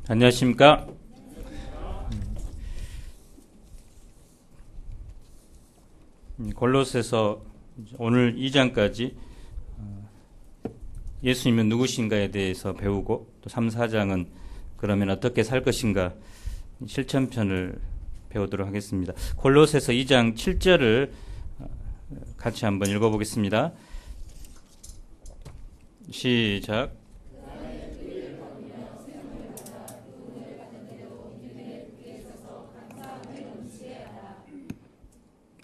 안녕하십니까? 골로새서 오늘 2장까지 예수님은 누구신가에 대해서 배우고 또 3, 4장은 그러면 어떻게 살 것인가 실천편을 배우도록 하겠습니다. 골로새서 2장 7절을 같이 한번 읽어보겠습니다. 시작.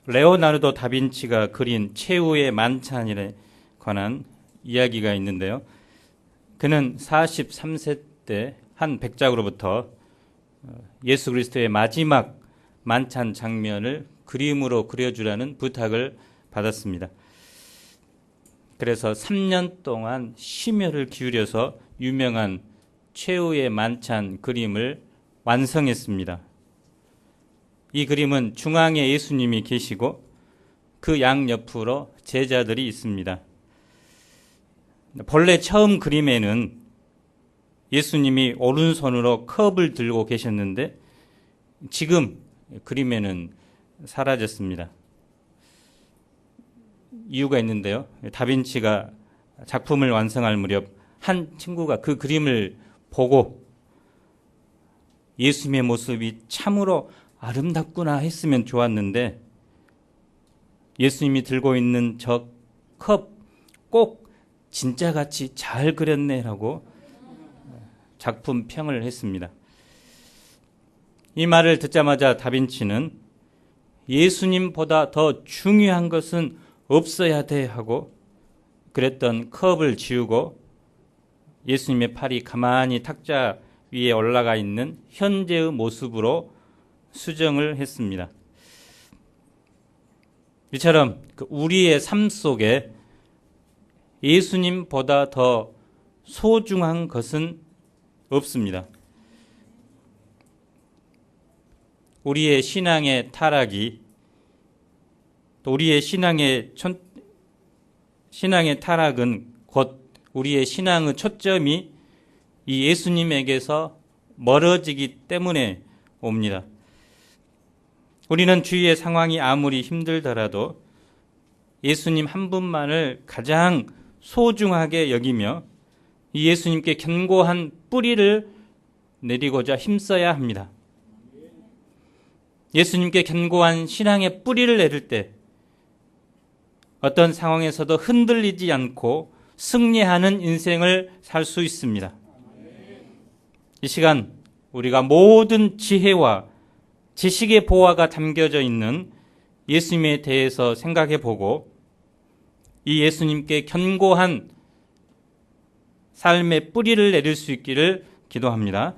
레오나르도 다빈치가 그린 최후의 만찬일에 관한 이야기가 있는데요. 그는 43세 때 한 백작으로부터 예수 그리스도의 마지막 만찬 장면을 그림으로 그려주라는 부탁을 받았습니다. 그래서 3년 동안 심혈을 기울여서 유명한 최후의 만찬 그림을 완성했습니다. 이 그림은 중앙에 예수님이 계시고 그 양옆으로 제자들이 있습니다. 본래 처음 그림에는 예수님이 오른손으로 컵을 들고 계셨는데 지금 그림에는 사라졌습니다. 이유가 있는데요. 다빈치가 작품을 완성할 무렵 한 친구가 그 그림을 보고 예수님의 모습이 참으로 아름답구나 했으면 좋았는데 예수님이 들고 있는 저 컵 꼭 진짜같이 잘 그렸네라고 작품 평을 했습니다. 이 말을 듣자마자 다빈치는 예수님보다 더 중요한 것은 없어야 돼 하고 그랬던 컵을 지우고 예수님의 팔이 가만히 탁자 위에 올라가 있는 현재의 모습으로 수정을 했습니다. 이처럼 우리의 삶 속에 예수님보다 더 소중한 것은 없습니다. 우리의 신앙의 타락이 또 우리의 신앙의 타락은 곧 우리의 신앙의 초점이 이 예수님에게서 멀어지기 때문에 옵니다. 우리는 주위의 상황이 아무리 힘들더라도 예수님 한 분만을 가장 소중하게 여기며 이 예수님께 견고한 뿌리를 내리고자 힘써야 합니다. 예수님께 견고한 신앙의 뿌리를 내릴 때 어떤 상황에서도 흔들리지 않고 승리하는 인생을 살 수 있습니다. 이 시간 우리가 모든 지혜와 지식의 보화가 담겨져 있는 예수님에 대해서 생각해 보고 이 예수님께 견고한 삶의 뿌리를 내릴 수 있기를 기도합니다.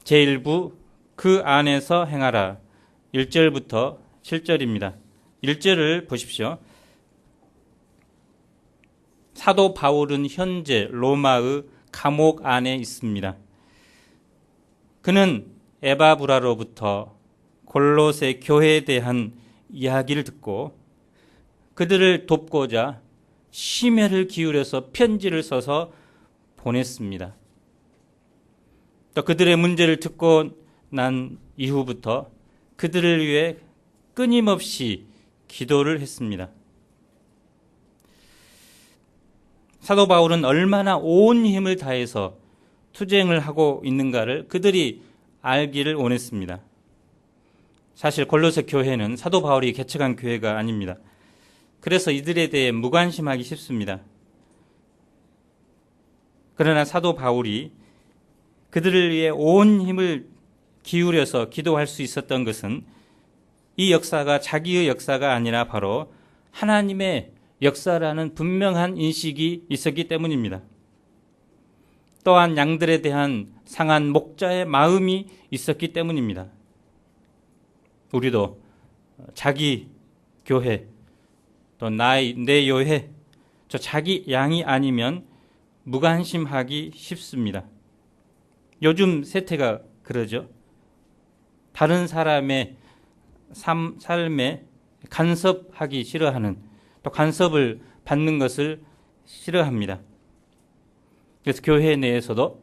제1부 그 안에서 행하라 1절부터 7절입니다. 1절을 보십시오. 사도 바울은 현재 로마의 감옥 안에 있습니다. 그는 에바브라로부터 골로새 교회에 대한 이야기를 듣고 그들을 돕고자 심혈을 기울여서 편지를 써서 보냈습니다. 또 그들의 문제를 듣고 난 이후부터 그들을 위해 끊임없이 기도를 했습니다. 사도 바울은 얼마나 온 힘을 다해서 투쟁을 하고 있는가를 그들이 알기를 원했습니다. 사실 골로새 교회는 사도 바울이 개척한 교회가 아닙니다. 그래서 이들에 대해 무관심하기 쉽습니다. 그러나 사도 바울이 그들을 위해 온 힘을 기울여서 기도할 수 있었던 것은 이 역사가 자기의 역사가 아니라 바로 하나님의 역사라는 분명한 인식이 있었기 때문입니다. 또한 양들에 대한 상한 목자의 마음이 있었기 때문입니다. 우리도 자기 교회 또 내 교회 저 자기 양이 아니면 무관심하기 쉽습니다. 요즘 세태가 그러죠. 다른 사람의 삶에 간섭하기 싫어하는 또 간섭을 받는 것을 싫어합니다. 그래서 교회 내에서도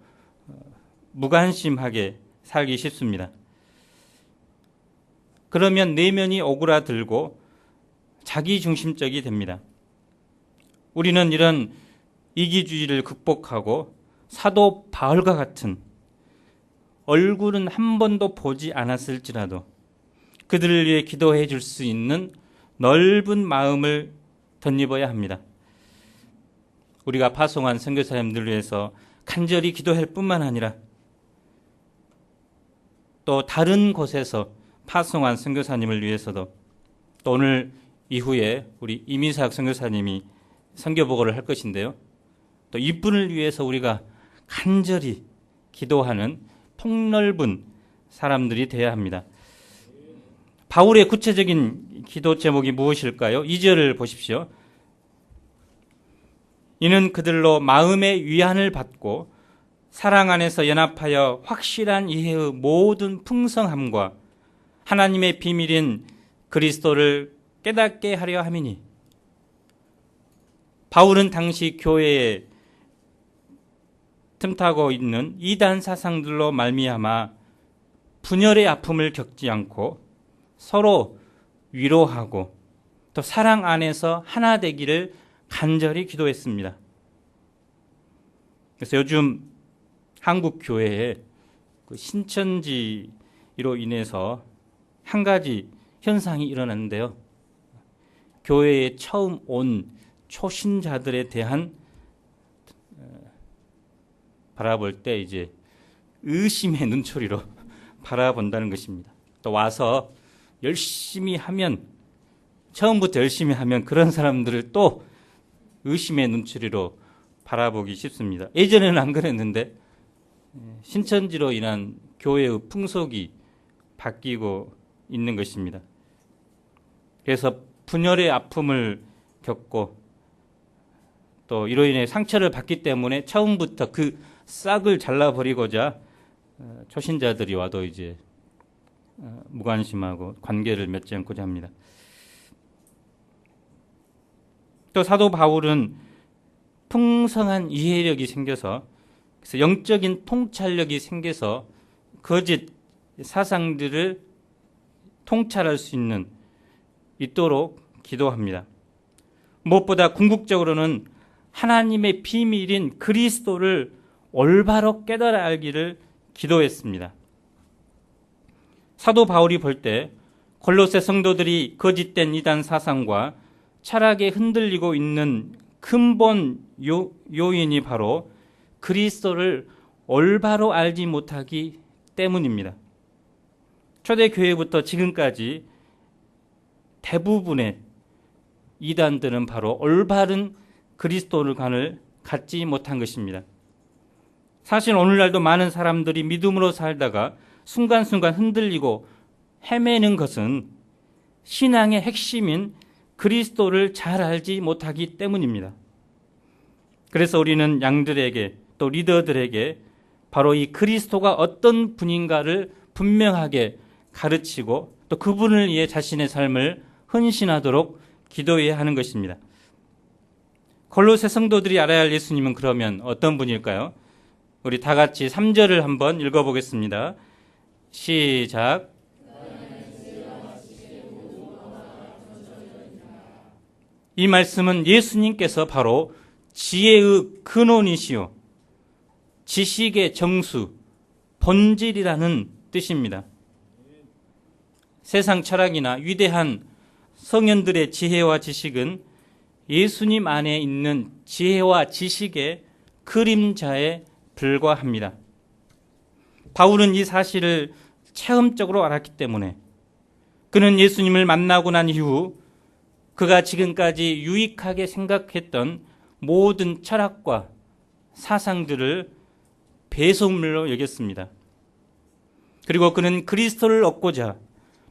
무관심하게 살기 쉽습니다. 그러면 내면이 오그라들고 자기중심적이 됩니다. 우리는 이런 이기주의를 극복하고 사도 바울과 같은 얼굴은 한 번도 보지 않았을지라도 그들을 위해 기도해 줄 수 있는 넓은 마음을 덧입어야 합니다. 우리가 파송한 선교사님들을 위해서 간절히 기도할 뿐만 아니라 또 다른 곳에서 파송한 선교사님을 위해서도 또 오늘 이후에 우리 이민석 선교사님이 선교보고를 할 것인데요. 또 이분을 위해서 우리가 간절히 기도하는 폭넓은 사람들이 되어야 합니다. 바울의 구체적인 기도 제목이 무엇일까요? 2절을 보십시오. 이는 그들로 마음의 위안을 받고 사랑 안에서 연합하여 확실한 이해의 모든 풍성함과 하나님의 비밀인 그리스도를 깨닫게 하려 함이니. 바울은 당시 교회에 틈타고 있는 이단 사상들로 말미암아 분열의 아픔을 겪지 않고 서로 위로하고 또 사랑 안에서 하나 되기를 간절히 기도했습니다. 그래서 요즘 한국 교회에 그 신천지로 인해서 한 가지 현상이 일어났는데요. 교회에 처음 온 초신자들에 대한 바라볼 때 이제 의심의 눈초리로 바라본다는 것입니다. 또 와서 열심히 하면, 처음부터 열심히 하면 그런 사람들을 또 의심의 눈초리로 바라보기 쉽습니다. 예전에는 안 그랬는데 신천지로 인한 교회의 풍속이 바뀌고 있는 것입니다. 그래서 분열의 아픔을 겪고 또 이로 인해 상처를 받기 때문에 처음부터 그 싹을 잘라버리고자 초신자들이 와도 이제 무관심하고 관계를 맺지 않고자 합니다. 또 사도 바울은 풍성한 이해력이 생겨서, 그래서 영적인 통찰력이 생겨서 거짓 사상들을 통찰할 수 있도록 기도합니다. 무엇보다 궁극적으로는 하나님의 비밀인 그리스도를 올바로 깨달아 알기를 기도했습니다. 사도 바울이 볼 때 골로새 성도들이 거짓된 이단 사상과 철학에 흔들리고 있는 근본 요인이 바로 그리스도를 올바로 알지 못하기 때문입니다. 초대교회부터 지금까지 대부분의 이단들은 바로 올바른 그리스도관을 갖지 못한 것입니다. 사실 오늘날도 많은 사람들이 믿음으로 살다가 순간순간 흔들리고 헤매는 것은 신앙의 핵심인 그리스도를 잘 알지 못하기 때문입니다. 그래서 우리는 양들에게 또 리더들에게 바로 이 그리스도가 어떤 분인가를 분명하게 가르치고 또 그분을 위해 자신의 삶을 헌신하도록 기도해야 하는 것입니다. 골로새 성도들이 알아야 할 예수님은 그러면 어떤 분일까요? 우리 다 같이 3절을 한번 읽어보겠습니다. 시작. 이 말씀은 예수님께서 바로 지혜의 근원이시요 지식의 정수, 본질이라는 뜻입니다. 세상 철학이나 위대한 성현들의 지혜와 지식은 예수님 안에 있는 지혜와 지식의 그림자에 불과합니다. 바울은 이 사실을 체험적으로 알았기 때문에 그는 예수님을 만나고 난 이후 그가 지금까지 유익하게 생각했던 모든 철학과 사상들을 배설물로 여겼습니다. 그리고 그는 그리스도를 얻고자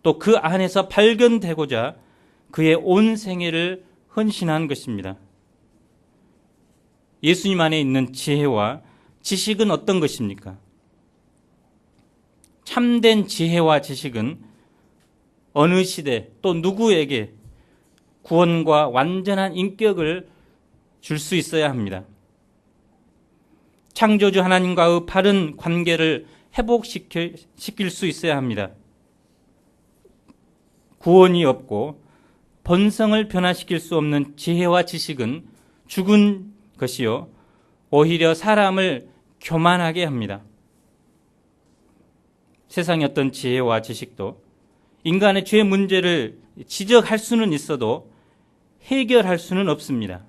또 그 안에서 발견되고자 그의 온 생애를 헌신한 것입니다. 예수님 안에 있는 지혜와 지식은 어떤 것입니까? 참된 지혜와 지식은 어느 시대 또 누구에게 구원과 완전한 인격을 줄 수 있어야 합니다. 창조주 하나님과의 바른 관계를 회복시킬 수 있어야 합니다. 구원이 없고 본성을 변화시킬 수 없는 지혜와 지식은 죽은 것이요 오히려 사람을 교만하게 합니다. 세상의 어떤 지혜와 지식도 인간의 죄 문제를 지적할 수는 있어도 해결할 수는 없습니다.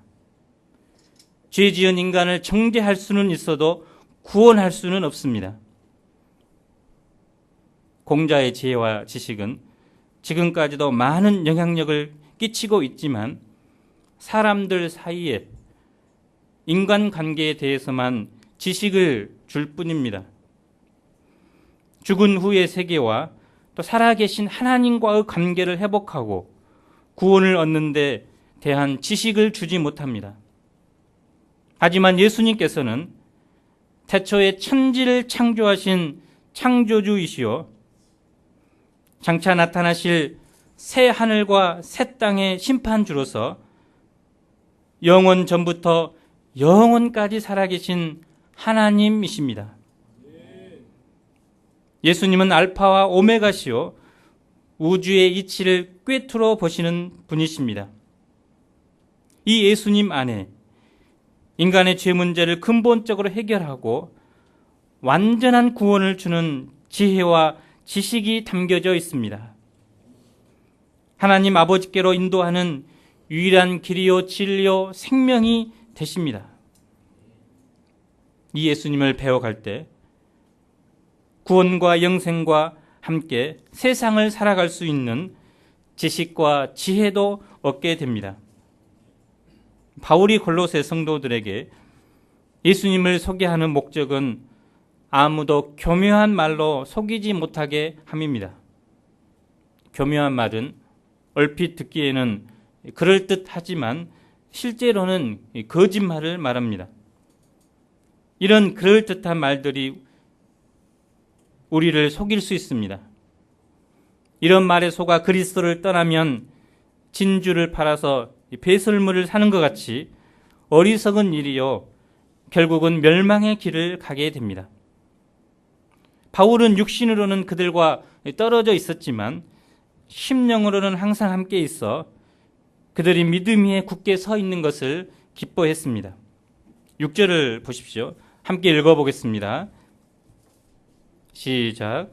죄 지은 인간을 정죄할 수는 있어도 구원할 수는 없습니다. 공자의 지혜와 지식은 지금까지도 많은 영향력을 끼치고 있지만 사람들 사이에 인간관계에 대해서만 지식을 줄 뿐입니다. 죽은 후의 세계와 또 살아계신 하나님과의 관계를 회복하고 구원을 얻는 데 대한 지식을 주지 못합니다. 하지만 예수님께서는 태초에 천지를 창조하신 창조주이시오 장차 나타나실 새 하늘과 새 땅의 심판주로서 영원 전부터 영원까지 살아계신 하나님이십니다. 예수님은 알파와 오메가시오 우주의 이치를 꿰뚫어 보시는 분이십니다. 이 예수님 안에 인간의 죄 문제를 근본적으로 해결하고 완전한 구원을 주는 지혜와 지식이 담겨져 있습니다. 하나님 아버지께로 인도하는 유일한 길이요 진리요 생명이 되십니다. 이 예수님을 배워갈 때 구원과 영생과 함께 세상을 살아갈 수 있는 지식과 지혜도 얻게 됩니다. 바울이 골로새 성도들에게 예수님을 소개하는 목적은 아무도 교묘한 말로 속이지 못하게 함입니다. 교묘한 말은 얼핏 듣기에는 그럴듯하지만 실제로는 거짓말을 말합니다. 이런 그럴듯한 말들이 우리를 속일 수 있습니다. 이런 말에 속아 그리스도를 떠나면 진주를 팔아서 배설물을 사는 것 같이 어리석은 일이요 결국은 멸망의 길을 가게 됩니다. 바울은 육신으로는 그들과 떨어져 있었지만 심령으로는 항상 함께 있어 그들이 믿음 위에 굳게 서 있는 것을 기뻐했습니다. 6절을 보십시오. 함께 읽어보겠습니다. 시작.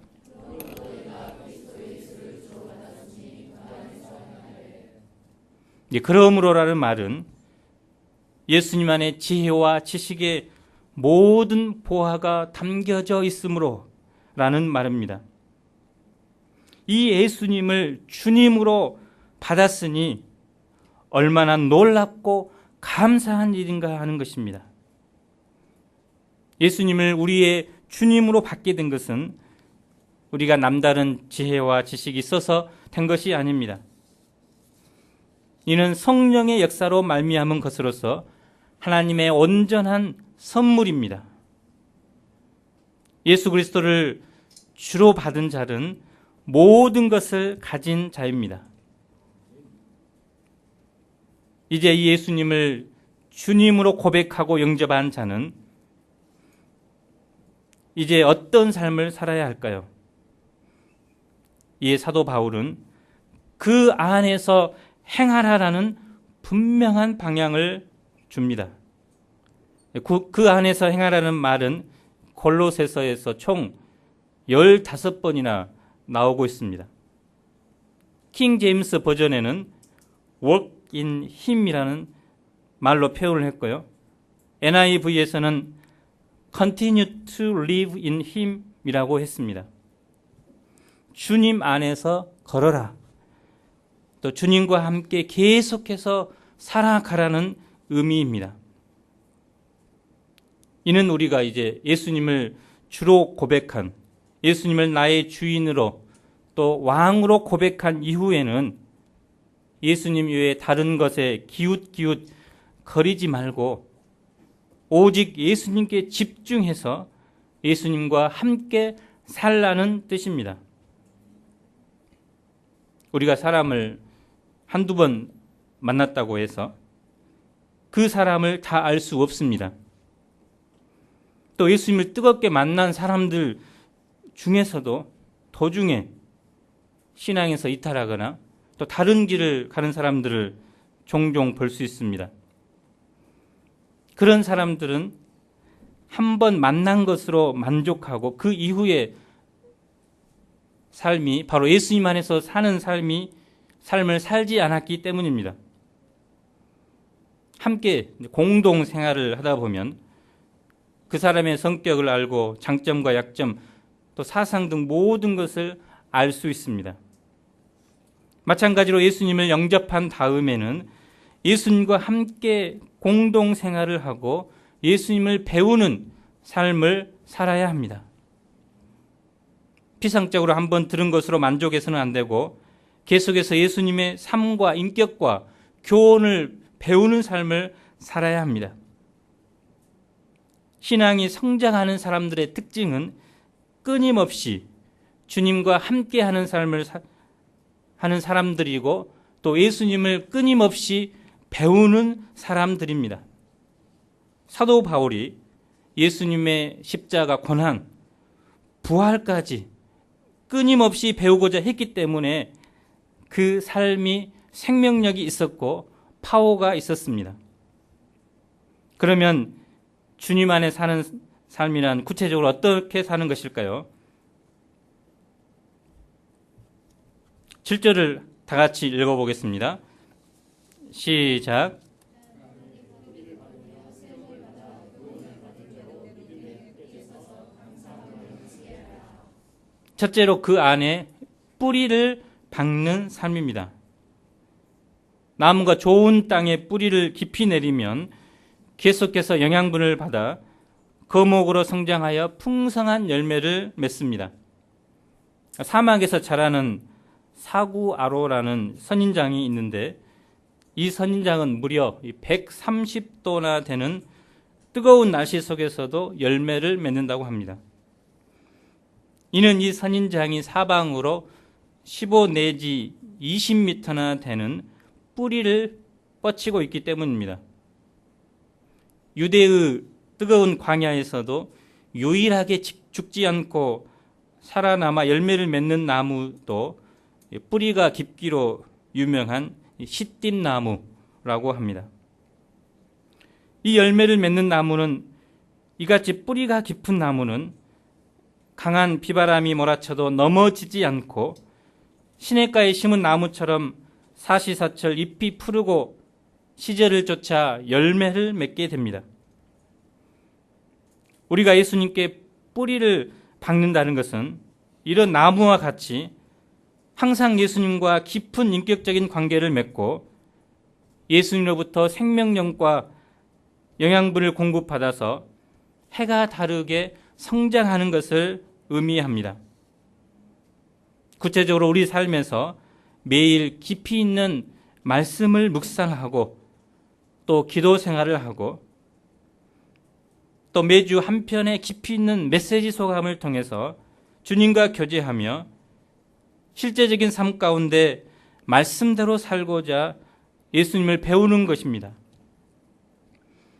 그러므로라는 말은 예수님 안에 지혜와 지식의 모든 보화가 담겨져 있으므로 라는 말입니다. 이 예수님을 주님으로 받았으니 얼마나 놀랍고 감사한 일인가 하는 것입니다. 예수님을 우리의 주님으로 받게 된 것은 우리가 남다른 지혜와 지식이 있어서 된 것이 아닙니다. 이는 성령의 역사로 말미암은 것으로서 하나님의 온전한 선물입니다. 예수 그리스도를 주로 받은 자는 모든 것을 가진 자입니다. 이제 이 예수님을 주님으로 고백하고 영접한 자는 이제 어떤 삶을 살아야 할까요? 이에 사도 바울은 그 안에서 행하라라는 분명한 방향을 줍니다. 그 안에서 행하라는 말은 골로새서에서 총 15번이나 나오고 있습니다. 킹 제임스 버전에는 work in him이라는 말로 표현을 했고요. NIV에서는 continue to live in him이라고 했습니다. 주님 안에서 걸어라. 또 주님과 함께 계속해서 살아가라는 의미입니다. 이는 우리가 이제 예수님을 주로 고백한, 예수님을 나의 주인으로 또 왕으로 고백한 이후에는 예수님 외에 다른 것에 기웃기웃 거리지 말고 오직 예수님께 집중해서 예수님과 함께 살라는 뜻입니다. 우리가 사람을 한두 번 만났다고 해서 그 사람을 다 알 수 없습니다. 또 예수님을 뜨겁게 만난 사람들 중에서도 도중에 신앙에서 이탈하거나 또 다른 길을 가는 사람들을 종종 볼 수 있습니다. 그런 사람들은 한 번 만난 것으로 만족하고 그 이후에 삶이 바로 예수님 안에서 사는 삶을 살지 않았기 때문입니다. 함께 공동 생활을 하다 보면 그 사람의 성격을 알고 장점과 약점 또 사상 등 모든 것을 알 수 있습니다. 마찬가지로 예수님을 영접한 다음에는 예수님과 함께 공동 생활을 하고 예수님을 배우는 삶을 살아야 합니다. 피상적으로 한번 들은 것으로 만족해서는 안 되고 계속해서 예수님의 삶과 인격과 교훈을 배우는 삶을 살아야 합니다. 신앙이 성장하는 사람들의 특징은 끊임없이 주님과 함께하는 삶을 하는 사람들이고 또 예수님을 끊임없이 배우는 사람들입니다. 사도 바울이 예수님의 십자가 고난, 부활까지 끊임없이 배우고자 했기 때문에 그 삶이 생명력이 있었고 파워가 있었습니다. 그러면 주님 안에 사는 삶이란 구체적으로 어떻게 사는 것일까요? 7절을 다 같이 읽어보겠습니다. 시작. 첫째로 그 안에 뿌리를 박는 삶입니다. 나무가 좋은 땅에 뿌리를 깊이 내리면 계속해서 영양분을 받아 거목으로 성장하여 풍성한 열매를 맺습니다. 사막에서 자라는 사구아로라는 선인장이 있는데 이 선인장은 무려 130도나 되는 뜨거운 날씨 속에서도 열매를 맺는다고 합니다. 이는 이 선인장이 사방으로 15 내지 20m나 되는 뿌리를 뻗치고 있기 때문입니다. 유대의 뜨거운 광야에서도 유일하게 죽지 않고 살아남아 열매를 맺는 나무도 뿌리가 깊기로 유명한 시띠나무라고 합니다. 이 열매를 맺는 나무는 이같이 뿌리가 깊은 나무는 강한 비바람이 몰아쳐도 넘어지지 않고 시냇가에 심은 나무처럼 사시사철 잎이 푸르고 시절을 쫓아 열매를 맺게 됩니다. 우리가 예수님께 뿌리를 박는다는 것은 이런 나무와 같이 항상 예수님과 깊은 인격적인 관계를 맺고 예수님으로부터 생명력과 영양분을 공급받아서 해가 다르게 성장하는 것을 의미합니다. 구체적으로 우리 삶에서 매일 깊이 있는 말씀을 묵상하고 또 기도 생활을 하고 또 매주 한 편의 깊이 있는 메시지 소감을 통해서 주님과 교제하며 실제적인 삶 가운데 말씀대로 살고자 예수님을 배우는 것입니다.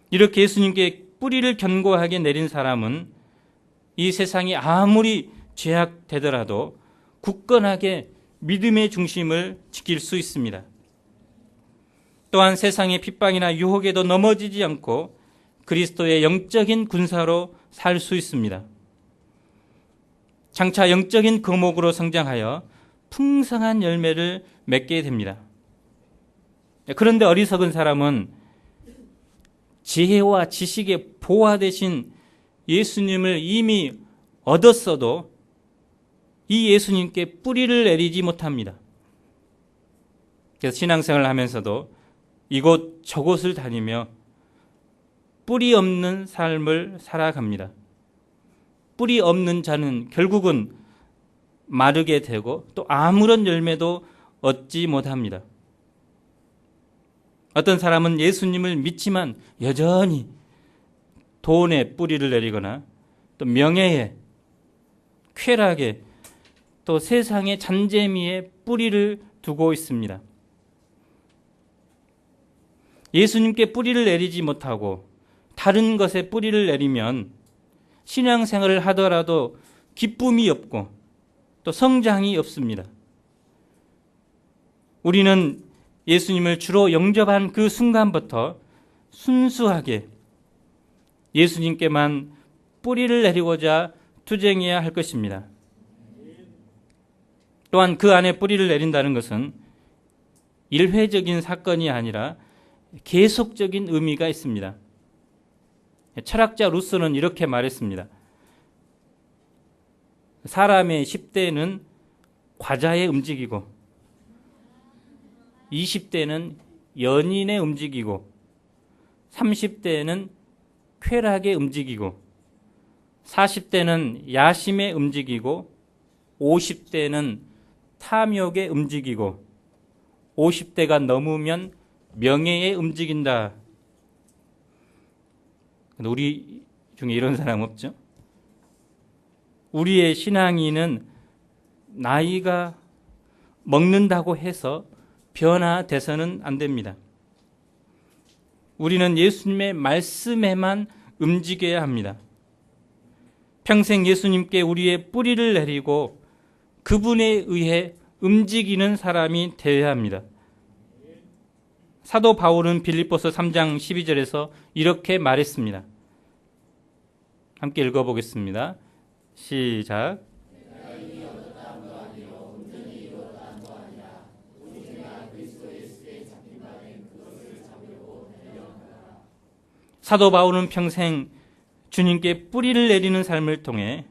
이렇게 예수님께 뿌리를 견고하게 내린 사람은 이 세상이 아무리 죄악되더라도 굳건하게 믿음의 중심을 지킬 수 있습니다. 또한 세상의 핍박이나 유혹에도 넘어지지 않고 그리스도의 영적인 군사로 살 수 있습니다. 장차 영적인 거목으로 성장하여 풍성한 열매를 맺게 됩니다. 그런데 어리석은 사람은 지혜와 지식의 보화 대신 예수님을 이미 얻었어도 이 예수님께 뿌리를 내리지 못합니다. 그래서 신앙생활을 하면서도 이곳 저곳을 다니며 뿌리 없는 삶을 살아갑니다. 뿌리 없는 자는 결국은 마르게 되고 또 아무런 열매도 얻지 못합니다. 어떤 사람은 예수님을 믿지만 여전히 돈에 뿌리를 내리거나 또 명예에, 쾌락에, 또 세상의 잔재미에 뿌리를 두고 있습니다. 예수님께 뿌리를 내리지 못하고 다른 것에 뿌리를 내리면 신앙생활을 하더라도 기쁨이 없고 또 성장이 없습니다. 우리는 예수님을 주로 영접한 그 순간부터 순수하게 예수님께만 뿌리를 내리고자 투쟁해야 할 것입니다. 또한 그 안에 뿌리를 내린다는 것은 일회적인 사건이 아니라 계속적인 의미가 있습니다. 철학자 루소는 이렇게 말했습니다. 사람의 10대는 과자에 움직이고 20대는 연인에 움직이고 30대는 쾌락에 움직이고 40대는 야심에 움직이고 50대는 탐욕에 움직이고 50대가 넘으면 명예에 움직인다. 우리 중에 이런 사람 없죠? 우리의 신앙인은 나이가 먹는다고 해서 변화돼서는 안 됩니다. 우리는 예수님의 말씀에만 움직여야 합니다. 평생 예수님께 우리의 뿌리를 내리고 그분에 의해 움직이는 사람이 되어야 합니다. 사도 바울은 빌립보서 3장 12절에서 이렇게 말했습니다. 함께 읽어보겠습니다. 시작. 사도 바울은 평생 주님께 뿌리를 내리는 삶을 통해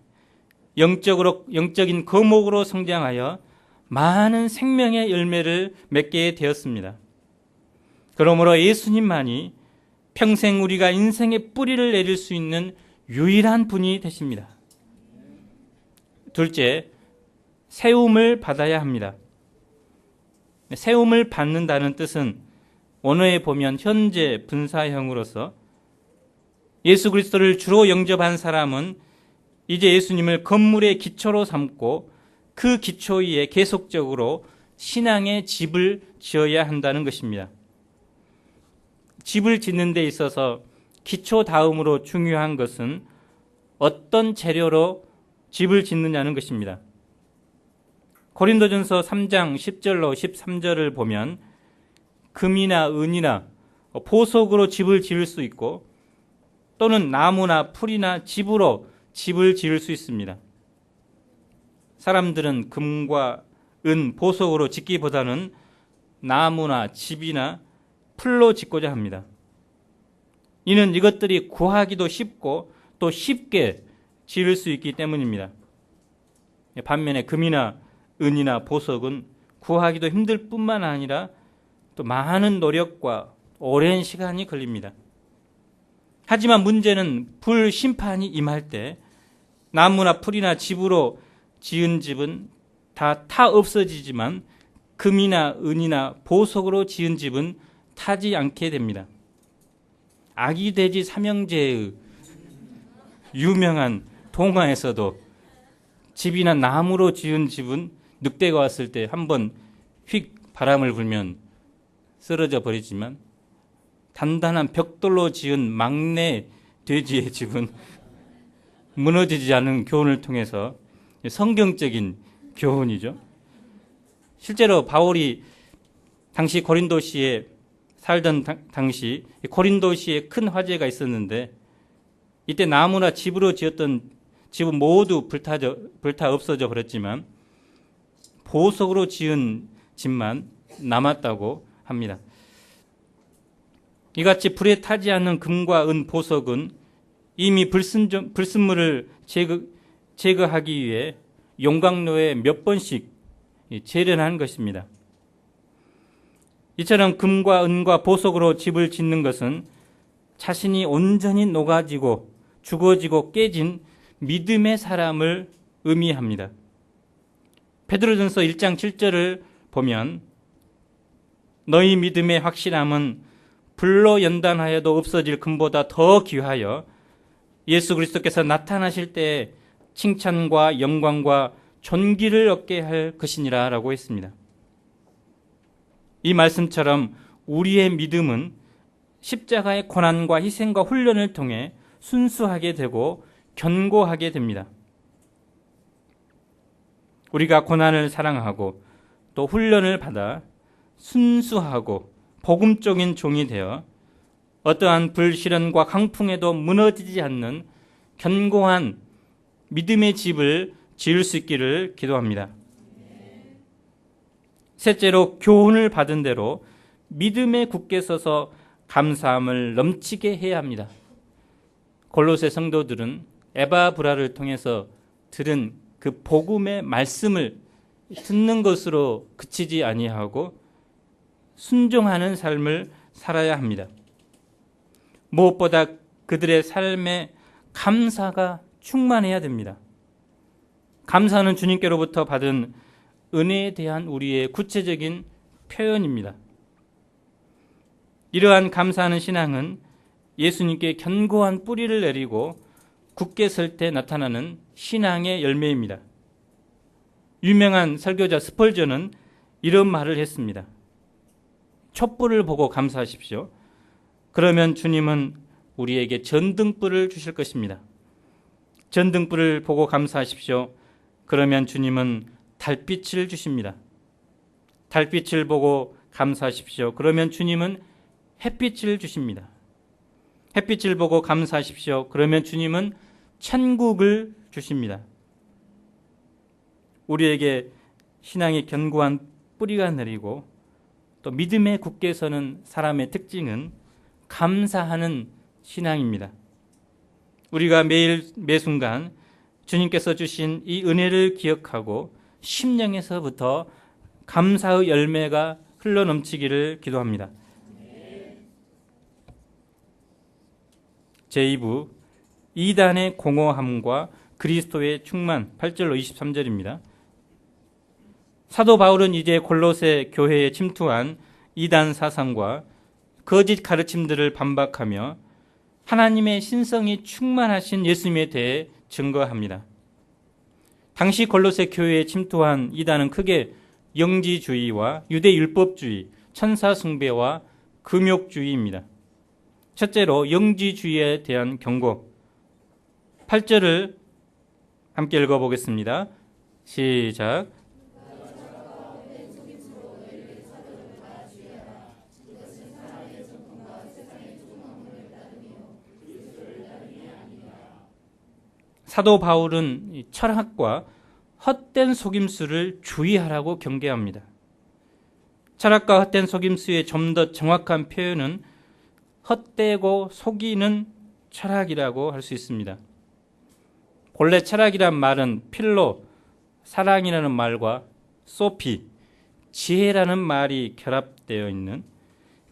영적인 거목으로 성장하여 많은 생명의 열매를 맺게 되었습니다. 그러므로 예수님만이 평생 우리가 인생의 뿌리를 내릴 수 있는 유일한 분이 되십니다. 둘째, 세움을 받아야 합니다. 세움을 받는다는 뜻은 원어에 보면 현재 분사형으로서 예수 그리스도를 주로 영접한 사람은 이제 예수님을 건물의 기초로 삼고 그 기초 위에 계속적으로 신앙의 집을 지어야 한다는 것입니다. 집을 짓는 데 있어서 기초 다음으로 중요한 것은 어떤 재료로 집을 짓느냐는 것입니다. 고린도전서 3장 10절로 13절을 보면 금이나 은이나 보석으로 집을 지을 수 있고 또는 나무나 풀이나 집으로 집을 지을 수 있습니다. 사람들은 금과 은, 보석으로 짓기보다는 나무나 집이나 풀로 짓고자 합니다. 이는 이것들이 구하기도 쉽고 또 쉽게 지을 수 있기 때문입니다. 반면에 금이나 은이나 보석은 구하기도 힘들 뿐만 아니라 또 많은 노력과 오랜 시간이 걸립니다. 하지만 문제는 불심판이 임할 때 나무나 풀이나 집으로 지은 집은 다 타 없어지지만 금이나 은이나 보석으로 지은 집은 타지 않게 됩니다. 아기 돼지 삼형제의 유명한 동화에서도 집이나 나무로 지은 집은 늑대가 왔을 때 한번 휙 바람을 불면 쓰러져 버리지만 단단한 벽돌로 지은 막내 돼지의 집은 무너지지 않은 교훈을 통해서 성경적인 교훈이죠. 실제로 바울이 당시 고린도시에 살던 당시 고린도시에 큰 화재가 있었는데 이때 나무나 집으로 지었던 집은 모두 불타 없어져 버렸지만 보석으로 지은 집만 남았다고 합니다. 이같이 불에 타지 않는 금과 은, 보석은 이미 불순물을 제거하기 위해 용광로에 몇 번씩 재련한 것입니다. 이처럼 금과 은과 보석으로 집을 짓는 것은 자신이 온전히 녹아지고 죽어지고 깨진 믿음의 사람을 의미합니다. 베드로전서 1장 7절을 보면 너희 믿음의 확실함은 불로 연단하여도 없어질 금보다 더 귀하여 예수 그리스도께서 나타나실 때 칭찬과 영광과 존귀를 얻게 할 것이니라 라고 했습니다. 이 말씀처럼 우리의 믿음은 십자가의 고난과 희생과 훈련을 통해 순수하게 되고 견고하게 됩니다. 우리가 고난을 사랑하고 또 훈련을 받아 순수하고 복음적인 종이 되어 어떠한 불시련과 강풍에도 무너지지 않는 견고한 믿음의 집을 지을 수 있기를 기도합니다. 셋째로, 교훈을 받은 대로 믿음에 굳게 서서 감사함을 넘치게 해야 합니다. 골로새 성도들은 에바브라를 통해서 들은 그 복음의 말씀을 듣는 것으로 그치지 아니하고 순종하는 삶을 살아야 합니다. 무엇보다 그들의 삶에 감사가 충만해야 됩니다. 감사는 주님께로부터 받은 은혜에 대한 우리의 구체적인 표현입니다. 이러한 감사하는 신앙은 예수님께 견고한 뿌리를 내리고 굳게 설 때 나타나는 신앙의 열매입니다. 유명한 설교자 스펄전은 이런 말을 했습니다. 촛불을 보고 감사하십시오. 그러면 주님은 우리에게 전등불을 주실 것입니다. 전등불을 보고 감사하십시오. 그러면 주님은 달빛을 주십니다. 달빛을 보고 감사하십시오. 그러면 주님은 햇빛을 주십니다. 햇빛을 보고 감사하십시오. 그러면 주님은 천국을 주십니다. 우리에게 신앙의 견고한 뿌리가 내리고 또 믿음에 굳게 서는 사람의 특징은 감사하는 신앙입니다. 우리가 매일 매순간 주님께서 주신 이 은혜를 기억하고 심령에서부터 감사의 열매가 흘러넘치기를 기도합니다. 제2부 이단의 공허함과 그리스도의 충만 8절로 23절입니다. 사도 바울은 이제 골로새 교회에 침투한 이단 사상과 거짓 가르침들을 반박하며 하나님의 신성이 충만하신 예수님에 대해 증거합니다. 당시 골로새 교회에 침투한 이단은 크게 영지주의와 유대율법주의, 천사숭배와 금욕주의입니다. 첫째로 영지주의에 대한 경고. 8절을 함께 읽어보겠습니다. 시작. 사도 바울은 철학과 헛된 속임수를 주의하라고 경계합니다. 철학과 헛된 속임수의 좀 더 정확한 표현은 헛되고 속이는 철학이라고 할 수 있습니다. 본래 철학이란 말은 필로, 사랑이라는 말과 소피, 지혜라는 말이 결합되어 있는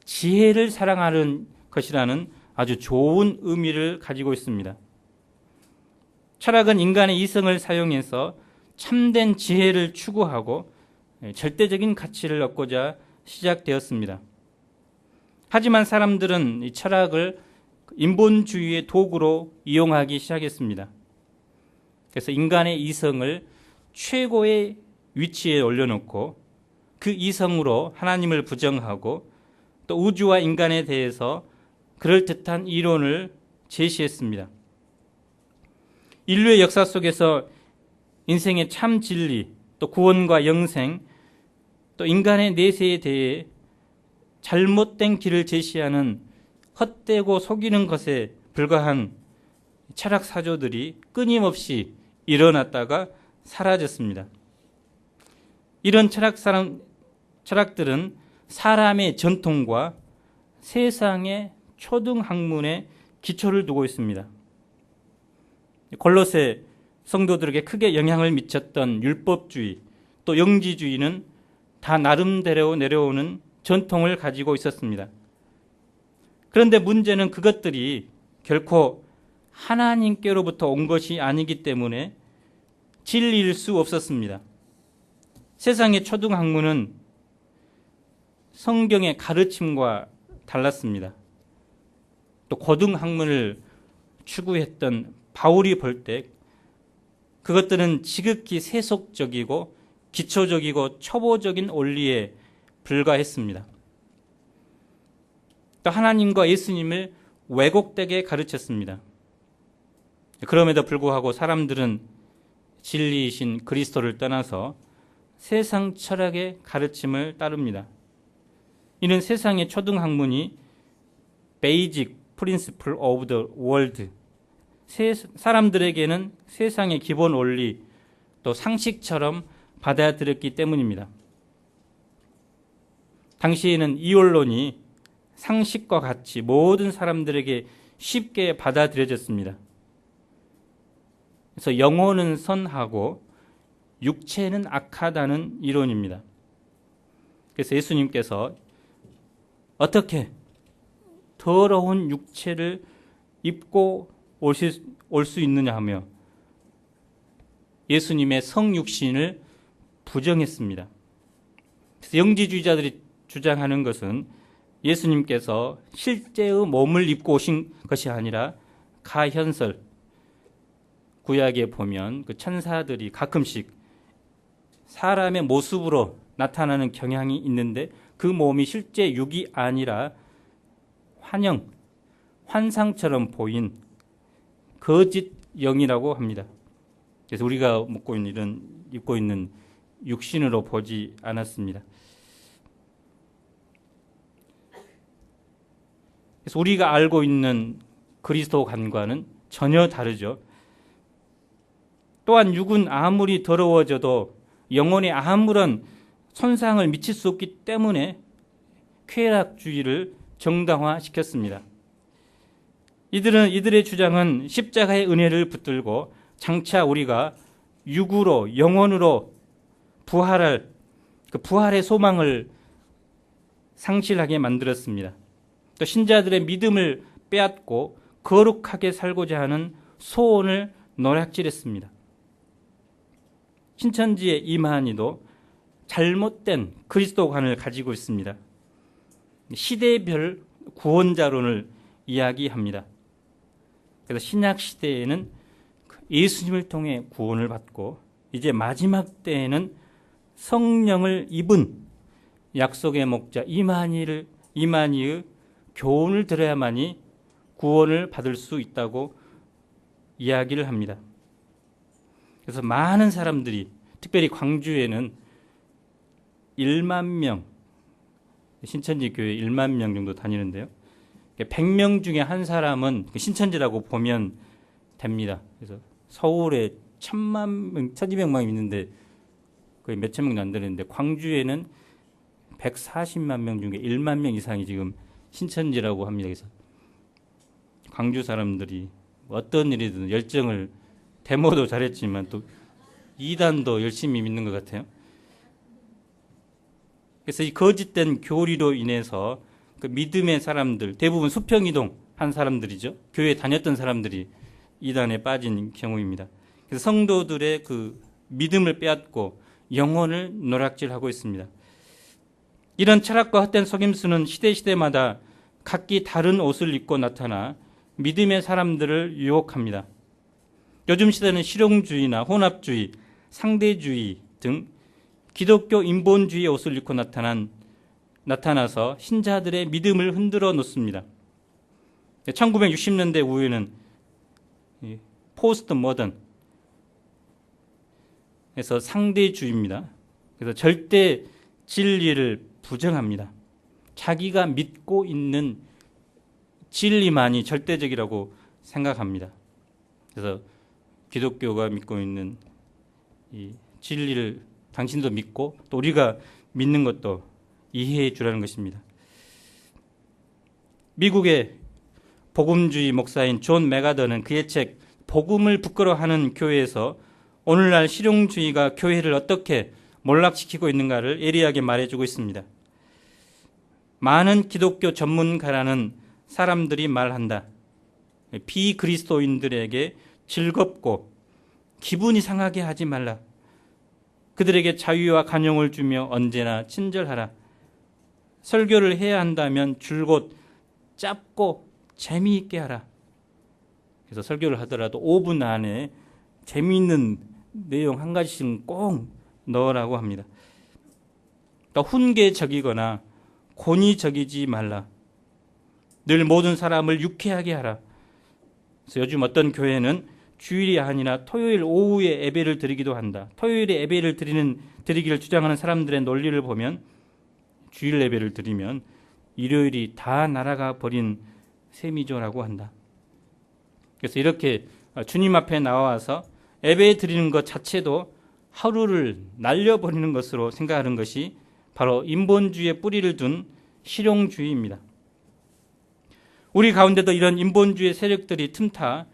지혜를 사랑하는 것이라는 아주 좋은 의미를 가지고 있습니다. 철학은 인간의 이성을 사용해서 참된 지혜를 추구하고 절대적인 가치를 얻고자 시작되었습니다. 하지만 사람들은 이 철학을 인본주의의 도구로 이용하기 시작했습니다. 그래서 인간의 이성을 최고의 위치에 올려놓고 그 이성으로 하나님을 부정하고 또 우주와 인간에 대해서 그럴듯한 이론을 제시했습니다. 인류의 역사 속에서 인생의 참 진리, 또 구원과 영생, 또 인간의 내세에 대해 잘못된 길을 제시하는 헛되고 속이는 것에 불과한 철학 사조들이 끊임없이 일어났다가 사라졌습니다. 이런 철학들은 사람의 전통과 세상의 초등 학문에 기초를 두고 있습니다. 골로새 성도들에게 크게 영향을 미쳤던 율법주의, 또 영지주의는 다 나름대로 내려오는 전통을 가지고 있었습니다. 그런데 문제는 그것들이 결코 하나님께로부터 온 것이 아니기 때문에 진리일 수 없었습니다. 세상의 초등학문은 성경의 가르침과 달랐습니다. 또 고등학문을 추구했던 바울이 볼 때 그것들은 지극히 세속적이고 기초적이고 초보적인 원리에 불과했습니다. 또 하나님과 예수님을 왜곡되게 가르쳤습니다. 그럼에도 불구하고 사람들은 진리이신 그리스도를 떠나서 세상 철학의 가르침을 따릅니다. 이는 세상의 초등학문이 Basic Principle of the World, 사람들에게는 세상의 기본 원리 또 상식처럼 받아들였기 때문입니다. 당시에는 이원론이 상식과 같이 모든 사람들에게 쉽게 받아들여졌습니다. 그래서 영혼은 선하고 육체는 악하다는 이론입니다. 그래서 예수님께서 어떻게 더러운 육체를 입고 올 수 있느냐 하며 예수님의 성육신을 부정했습니다. 그래서 영지주의자들이 주장하는 것은 예수님께서 실제의 몸을 입고 오신 것이 아니라 가현설, 구약에 보면 그 천사들이 가끔씩 사람의 모습으로 나타나는 경향이 있는데 그 몸이 실제 육이 아니라 환상처럼 보인 거짓 영이라고 합니다. 그래서 우리가 입고 있는 육신으로 보지 않았습니다. 그래서 우리가 알고 있는 그리스도관과는 전혀 다르죠. 또한 육은 아무리 더러워져도 영혼에 아무런 손상을 미칠 수 없기 때문에 쾌락주의를 정당화시켰습니다. 이들의 주장은 십자가의 은혜를 붙들고 장차 우리가 육으로 영혼으로 부활할 그 부활의 소망을 상실하게 만들었습니다. 또 신자들의 믿음을 빼앗고 거룩하게 살고자 하는 소원을 노략질했습니다. 신천지의 이만희도 잘못된 그리스도관을 가지고 있습니다. 시대별 구원자론을 이야기합니다. 그래서 신약 시대에는 예수님을 통해 구원을 받고 이제 마지막 때에는 성령을 입은 약속의 목자 이만희의 교훈을 들어야만이 구원을 받을 수 있다고 이야기를 합니다. 그래서 많은 사람들이 특별히 광주에는 1만 명, 신천지 교회 1만 명 정도 다니는데요. 100명 중에 한 사람은 신천지라고 보면 됩니다. 그래서 서울에 1200만 명 있는데 거의 몇천 명도 안 되는데 광주에는 140만 명 중에 1만 명 이상이 지금 신천지라고 합니다. 그래서 광주 사람들이 어떤 일이든 열정을 데모도 잘했지만 또 이단도 열심히 믿는 것 같아요. 그래서 이 거짓된 교리로 인해서 그 믿음의 사람들, 대부분 수평이동 한 사람들이죠. 교회에 다녔던 사람들이 이단에 빠진 경우입니다. 그래서 성도들의 그 믿음을 빼앗고 영혼을 노략질하고 있습니다. 이런 철학과 헛된 속임수는 시대마다 각기 다른 옷을 입고 나타나 믿음의 사람들을 유혹합니다. 요즘 시대는 실용주의나 혼합주의, 상대주의 등 기독교 인본주의의 옷을 입고 나타나서 신자들의 믿음을 흔들어 놓습니다. 1960년대 이후에는 포스트 모던에서 상대주의입니다. 그래서 절대 진리를 부정합니다. 자기가 믿고 있는 진리만이 절대적이라고 생각합니다. 그래서 기독교가 믿고 있는 이 진리를 당신도 믿고 또 우리가 믿는 것도 이해해 주라는 것입니다. 미국의 복음주의 목사인 존 메가더는 그의 책 복음을 부끄러워하는 교회에서 오늘날 실용주의가 교회를 어떻게 몰락시키고 있는가를 예리하게 말해주고 있습니다. 많은 기독교 전문가라는 사람들이 말한다. 비그리스도인들에게 즐겁고 기분이 상하게 하지 말라. 그들에게 자유와 간용을 주며 언제나 친절하라. 설교를 해야 한다면 줄곧 짧고 재미있게 하라. 그래서 설교를 하더라도 5분 안에 재미있는 내용 한 가지씩은 꼭 넣으라고 합니다. 또 훈계적이거나 권위적이지 말라. 늘 모든 사람을 유쾌하게 하라. 그래서 요즘 어떤 교회는 주일이 아니라 토요일 오후에 예배를 드리기도 한다. 토요일에 예배를 드리기를 주장하는 사람들의 논리를 보면 주일 예배를 드리면 일요일이 다 날아가 버린 셈이죠라고 한다. 그래서 이렇게 주님 앞에 나와서 예배 드리는 것 자체도 하루를 날려버리는 것으로 생각하는 것이 바로 인본주의의 뿌리를 둔 실용주의입니다. 우리 가운데도 이런 인본주의 세력들이 틈타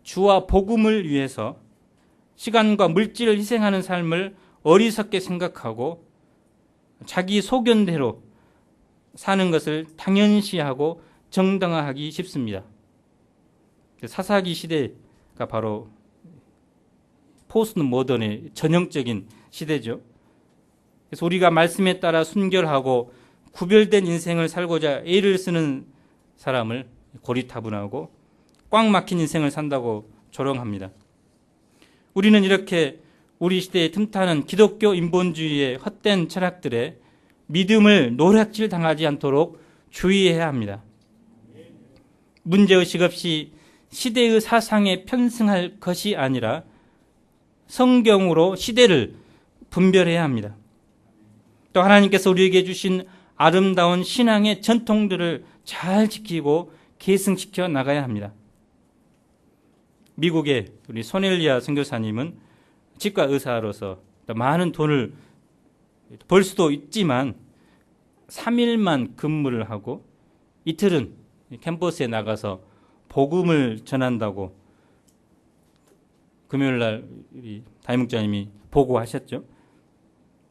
주와 복음을 위해서 시간과 물질을 희생하는 삶을 어리석게 생각하고 자기 소견대로 사는 것을 당연시하고 정당화하기 쉽습니다. 사사기 시대가 바로 포스트 모던의 전형적인 시대죠. 그래서 우리가 말씀에 따라 순결하고 구별된 인생을 살고자 애를 쓰는 사람을 고리타분하고 꽉 막힌 인생을 산다고 조롱합니다. 우리는 이렇게 우리 시대에 틈타는 기독교 인본주의의 헛된 철학들에 믿음을 노략질 당하지 않도록 주의해야 합니다. 문제의식 없이 시대의 사상에 편승할 것이 아니라 성경으로 시대를 분별해야 합니다. 또 하나님께서 우리에게 주신 아름다운 신앙의 전통들을 잘 지키고 계승시켜 나가야 합니다. 미국의 우리 소넬리아 선교사님은 치과 의사로서 많은 돈을 벌 수도 있지만 3일만 근무를 하고 이틀은 캠퍼스에 나가서 복음을 전한다고 금요일날 담임 목자님이 보고하셨죠.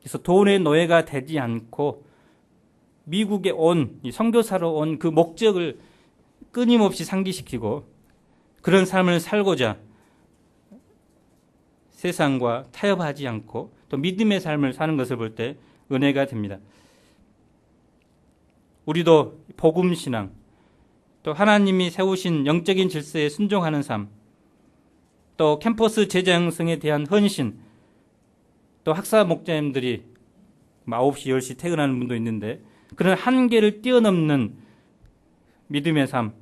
그래서 돈의 노예가 되지 않고 미국에 온 선교사로 온 그 목적을 끊임없이 상기시키고 그런 삶을 살고자 세상과 타협하지 않고 또 믿음의 삶을 사는 것을 볼 때 은혜가 됩니다. 우리도 복음신앙, 또 하나님이 세우신 영적인 질서에 순종하는 삶, 또 캠퍼스 제자 양성에 대한 헌신, 또 학사 목자님들이 9시, 10시 퇴근하는 분도 있는데 그런 한계를 뛰어넘는 믿음의 삶,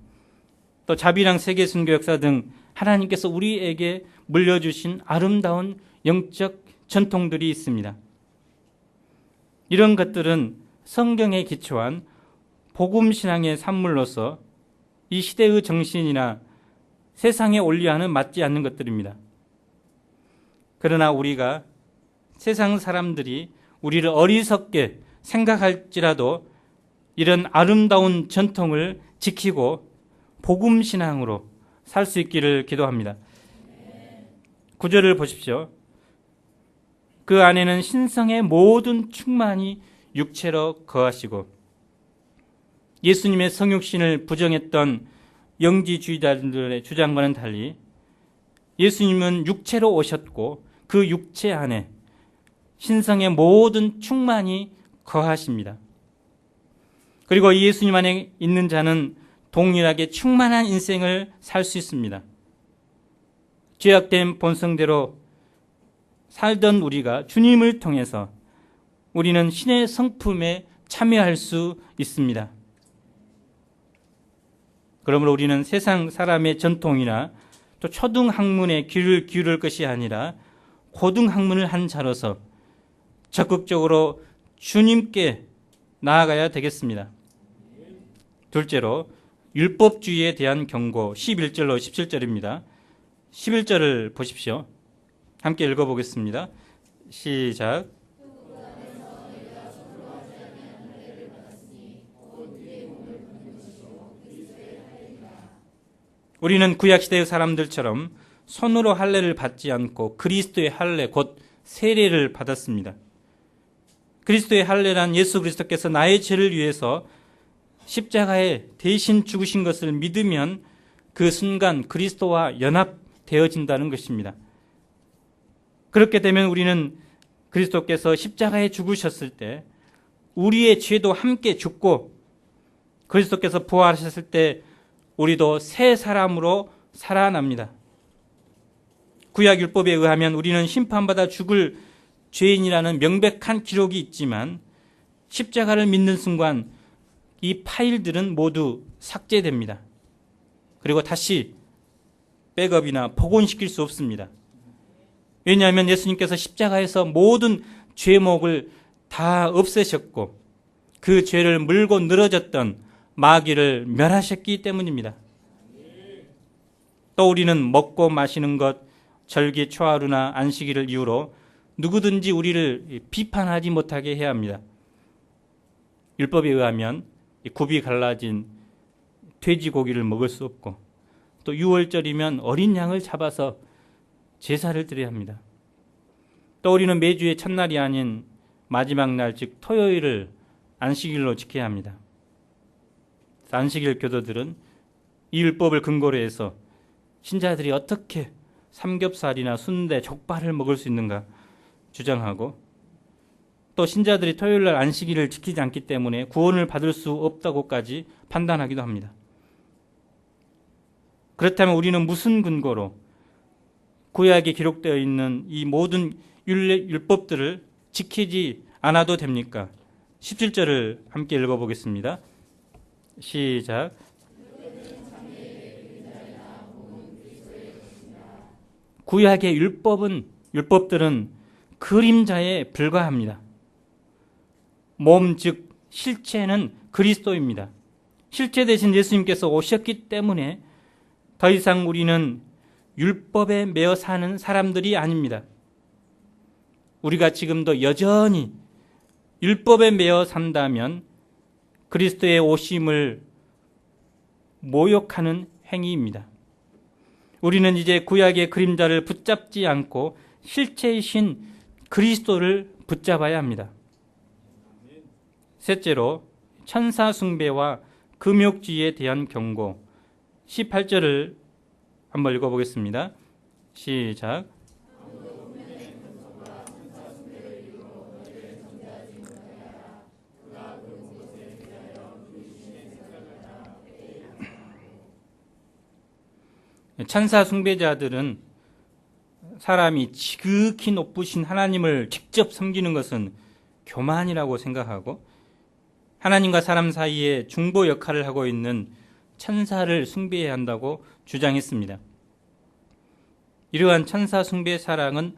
또 자비랑 세계 순교 역사 등 하나님께서 우리에게 물려주신 아름다운 영적 전통들이 있습니다. 이런 것들은 성경에 기초한 복음신앙의 산물로서 이 시대의 정신이나 세상의 원리와는 맞지 않는 것들입니다. 그러나 우리가 세상 사람들이 우리를 어리석게 생각할지라도 이런 아름다운 전통을 지키고 복음신앙으로 살 수 있기를 기도합니다. 9절을 보십시오. 그 안에는 신성의 모든 충만이 육체로 거하시고, 예수님의 성육신을 부정했던 영지주의자들의 주장과는 달리 예수님은 육체로 오셨고 그 육체 안에 신성의 모든 충만이 거하십니다. 그리고 예수님 안에 있는 자는 동일하게 충만한 인생을 살 수 있습니다. 죄악된 본성대로 살던 우리가 주님을 통해서 우리는 신의 성품에 참여할 수 있습니다. 그러므로 우리는 세상 사람의 전통이나 또 초등학문에 귀를 기울일 것이 아니라 고등학문을 한 자로서 적극적으로 주님께 나아가야 되겠습니다. 둘째로 율법주의에 대한 경고 11절로 17절입니다. 11절을 보십시오. 함께 읽어보겠습니다. 시작. 우리는 구약시대의 사람들처럼 손으로 할례를 받지 않고 그리스도의 할례 곧 세례를 받았습니다. 그리스도의 할례란 예수 그리스도께서 나의 죄를 위해서 십자가에 대신 죽으신 것을 믿으면 그 순간 그리스도와 연합되어진다는 것입니다. 그렇게 되면 우리는 그리스도께서 십자가에 죽으셨을 때 우리의 죄도 함께 죽고 그리스도께서 부활하셨을 때 우리도 새 사람으로 살아납니다. 구약율법에 의하면 우리는 심판받아 죽을 죄인이라는 명백한 기록이 있지만 십자가를 믿는 순간 이 파일들은 모두 삭제됩니다. 그리고 다시 백업이나 복원시킬 수 없습니다. 왜냐하면 예수님께서 십자가에서 모든 죄목을 다 없애셨고 그 죄를 물고 늘어졌던 마귀를 멸하셨기 때문입니다. 또 우리는 먹고 마시는 것, 절기, 초하루나 안식일을 이유로 누구든지 우리를 비판하지 못하게 해야 합니다. 율법에 의하면 굽이 갈라진 돼지고기를 먹을 수 없고 또 6월절이면 어린 양을 잡아서 제사를 드려야 합니다. 또 우리는 매주의 첫날이 아닌 마지막 날, 즉 토요일을 안식일로 지켜야 합니다. 안식일 교도들은 이 율법을 근거로 해서 신자들이 어떻게 삼겹살이나 순대, 족발을 먹을 수 있는가 주장하고 또 신자들이 토요일날 안식일을 지키지 않기 때문에 구원을 받을 수 없다고까지 판단하기도 합니다. 그렇다면 우리는 무슨 근거로 구약에 기록되어 있는 이 모든 율법들을 지키지 않아도 됩니까? 17절을 함께 읽어보겠습니다. 시작. 구약의 율법들은 그림자에 불과합니다. 몸, 즉 실체는 그리스도입니다. 실체 대신 예수님께서 오셨기 때문에 더 이상 우리는 율법에 매어 사는 사람들이 아닙니다. 우리가 지금도 여전히 율법에 매어 산다면 그리스도의 오심을 모욕하는 행위입니다. 우리는 이제 구약의 그림자를 붙잡지 않고 실체이신 그리스도를 붙잡아야 합니다. 셋째로 천사 숭배와 금욕주의에 대한 경고 18절을 한번 읽어보겠습니다. 시작. 천사 숭배자들은 사람이 지극히 높으신 하나님을 직접 섬기는 것은 교만이라고 생각하고 하나님과 사람 사이에 중보 역할을 하고 있는 천사를 숭배해야 한다고 주장했습니다. 이러한 천사 숭배 사상은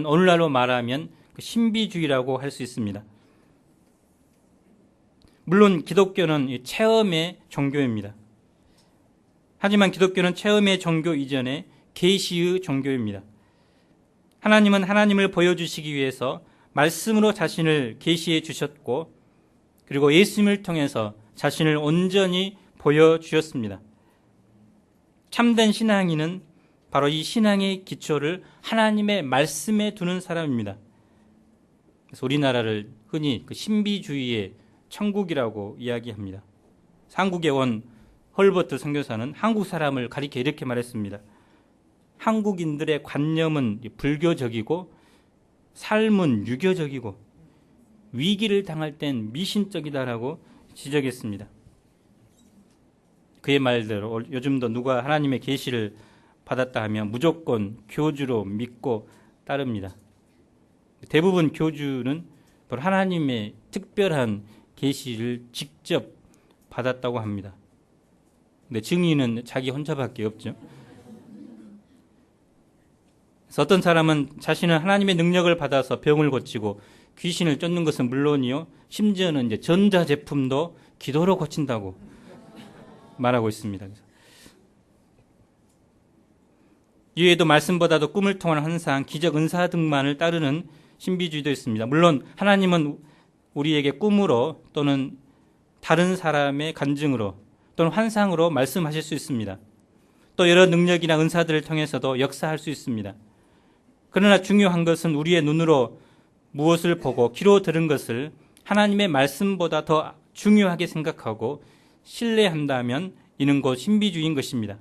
오늘날로 말하면 신비주의라고 할 수 있습니다. 물론 기독교는 체험의 종교입니다. 하지만 기독교는 체험의 종교 이전에 계시의 종교입니다. 하나님은 하나님을 보여주시기 위해서 말씀으로 자신을 계시해 주셨고 그리고 예수님을 통해서 자신을 온전히 보여주셨습니다. 참된 신앙인은 바로 이 신앙의 기초를 하나님의 말씀에 두는 사람입니다. 그래서 우리나라를 흔히 신비주의의 천국이라고 이야기합니다. 한국에 온 헐버트 선교사는 한국 사람을 가리켜 이렇게 말했습니다. 한국인들의 관념은 불교적이고 삶은 유교적이고 위기를 당할 땐 미신적이다라고 지적했습니다. 그의 말대로 요즘도 누가 하나님의 계시를 받았다 하면 무조건 교주로 믿고 따릅니다. 대부분 교주는 바로 하나님의 특별한 계시를 직접 받았다고 합니다. 근데 증인은 자기 혼자밖에 없죠. 그래서 어떤 사람은 자신은 하나님의 능력을 받아서 병을 고치고 귀신을 쫓는 것은 물론이요, 심지어는 이제 전자제품도 기도로 고친다고 말하고 있습니다. 이외에도 말씀보다도 꿈을 통한 환상, 기적, 은사 등만을 따르는 신비주의도 있습니다. 물론 하나님은 우리에게 꿈으로 또는 다른 사람의 간증으로 또는 환상으로 말씀하실 수 있습니다. 또 여러 능력이나 은사들을 통해서도 역사할 수 있습니다. 그러나 중요한 것은 우리의 눈으로 무엇을 보고 귀로 들은 것을 하나님의 말씀보다 더 중요하게 생각하고 신뢰한다면 이는 곧 신비주의인 것입니다.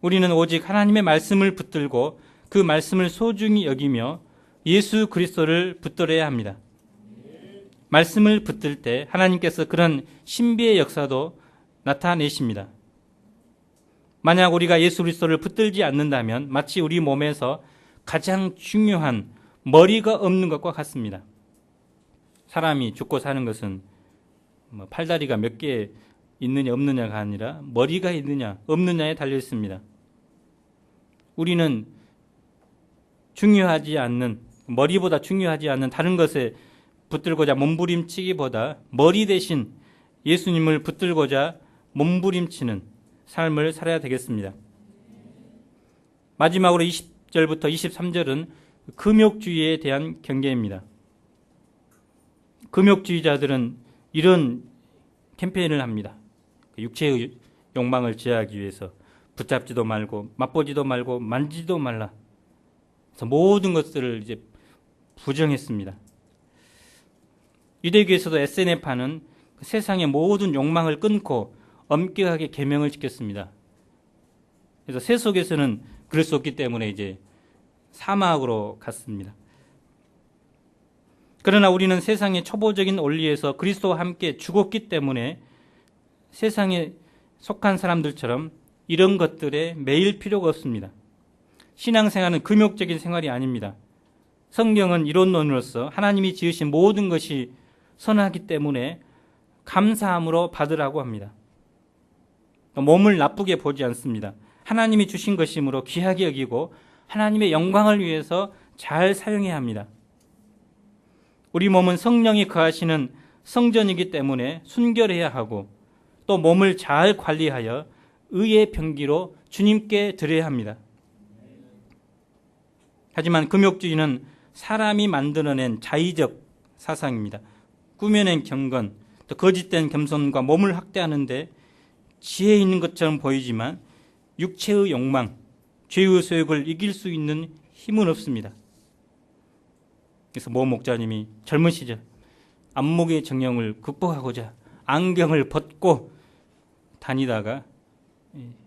우리는 오직 하나님의 말씀을 붙들고 그 말씀을 소중히 여기며 예수 그리스도를 붙들어야 합니다. 말씀을 붙들 때 하나님께서 그런 신비의 역사도 나타내십니다. 만약 우리가 예수 그리스도를 붙들지 않는다면 마치 우리 몸에서 가장 중요한 머리가 없는 것과 같습니다. 사람이 죽고 사는 것은 뭐 팔다리가 몇 개 있느냐 없느냐가 아니라 머리가 있느냐 없느냐에 달려 있습니다. 우리는 중요하지 않는, 머리보다 중요하지 않는 다른 것에 붙들고자 몸부림치기보다 머리 대신 예수님을 붙들고자 몸부림치는 삶을 살아야 되겠습니다. 마지막으로 20절부터 23절은 금욕주의에 대한 경계입니다. 금욕주의자들은 이런 캠페인을 합니다. 육체의 욕망을 제어하기 위해서 붙잡지도 말고 맛보지도 말고 만지지도 말라. 그래서 모든 것들을 이제 부정했습니다. 유대교에서도 SNF파는 세상의 모든 욕망을 끊고 엄격하게 계명을 지켰습니다. 그래서 세속에서는 그럴 수 없기 때문에 이제 사막으로 갔습니다. 그러나 우리는 세상의 초보적인 원리에서 그리스도와 함께 죽었기 때문에 세상에 속한 사람들처럼 이런 것들에 매일 필요가 없습니다. 신앙생활은 금욕적인 생활이 아닙니다. 성경은 이론론으로서 하나님이 지으신 모든 것이 선하기 때문에 감사함으로 받으라고 합니다. 몸을 나쁘게 보지 않습니다. 하나님이 주신 것이므로 귀하게 여기고 하나님의 영광을 위해서 잘 사용해야 합니다. 우리 몸은 성령이 거하시는 성전이기 때문에 순결해야 하고 또 몸을 잘 관리하여 의의 병기로 주님께 드려야 합니다. 하지만 금욕주의는 사람이 만들어낸 자의적 사상입니다. 꾸며낸 경건, 또 거짓된 겸손과 몸을 학대하는데 지혜 있는 것처럼 보이지만 육체의 욕망, 죄의 소욕을 이길 수 있는 힘은 없습니다. 그래서 모 목자님이 젊은 시절 안목의 정령을 극복하고자 안경을 벗고 다니다가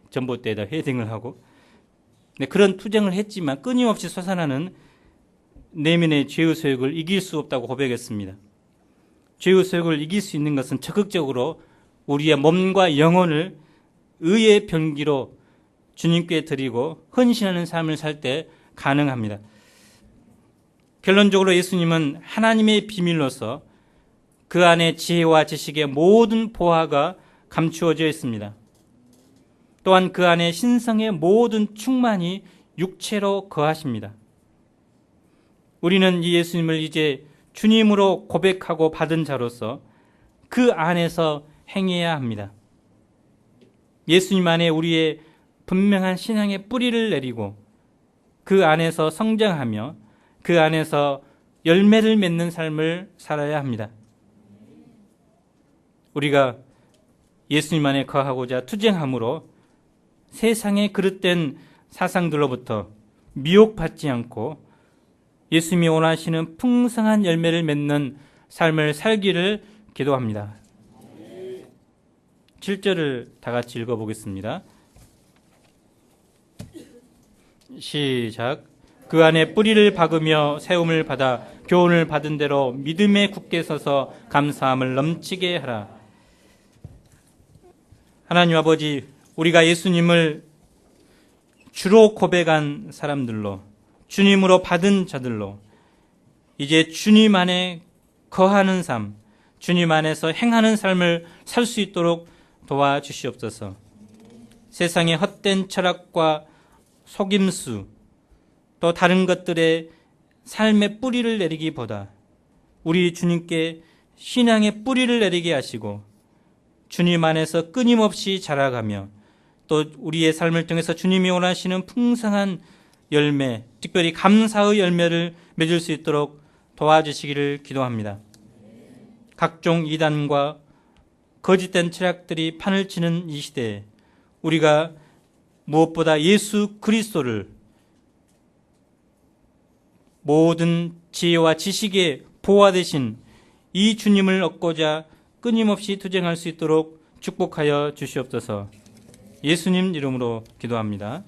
전봇대에다 회생을 하고 그런 투쟁을 했지만 끊임없이 솟아나는 내면의 죄의 소욕을 이길 수 없다고 고백했습니다. 죄의 소욕을 이길 수 있는 것은 적극적으로 우리의 몸과 영혼을 의의 병기로 주님께 드리고 헌신하는 삶을 살 때 가능합니다. 결론적으로 예수님은 하나님의 비밀로서 그 안에 지혜와 지식의 모든 보화가 감추어져 있습니다. 또한 그 안에 신성의 모든 충만이 육체로 거하십니다. 우리는 이 예수님을 이제 주님으로 고백하고 받은 자로서 그 안에서 행해야 합니다. 예수님 안에 우리의 분명한 신앙의 뿌리를 내리고 그 안에서 성장하며 그 안에서 열매를 맺는 삶을 살아야 합니다. 우리가 예수님 안에 거하고자 투쟁함으로 세상의 그릇된 사상들로부터 미혹받지 않고 예수님이 원하시는 풍성한 열매를 맺는 삶을 살기를 기도합니다. 7절을 다 같이 읽어보겠습니다. 시작. 그 안에 뿌리를 박으며 세움을 받아 교훈을 받은 대로 믿음에 굳게 서서 감사함을 넘치게 하라. 하나님 아버지, 우리가 예수님을 주로 고백한 사람들로, 주님으로 받은 자들로 이제 주님 안에 거하는 삶, 주님 안에서 행하는 삶을 살 수 있도록 도와주시옵소서. 세상의 헛된 철학과 속임수, 또 다른 것들의 삶의 뿌리를 내리기보다 우리 주님께 신앙의 뿌리를 내리게 하시고 주님 안에서 끊임없이 자라가며 또 우리의 삶을 통해서 주님이 원하시는 풍성한 열매, 특별히 감사의 열매를 맺을 수 있도록 도와주시기를 기도합니다. 각종 이단과 거짓된 철학들이 판을 치는 이 시대에 우리가 무엇보다 예수 그리스도를 모든 지혜와 지식의 보화 되신 이 주님을 얻고자 끊임없이 투쟁할 수 있도록 축복하여 주시옵소서. 예수님 이름으로 기도합니다.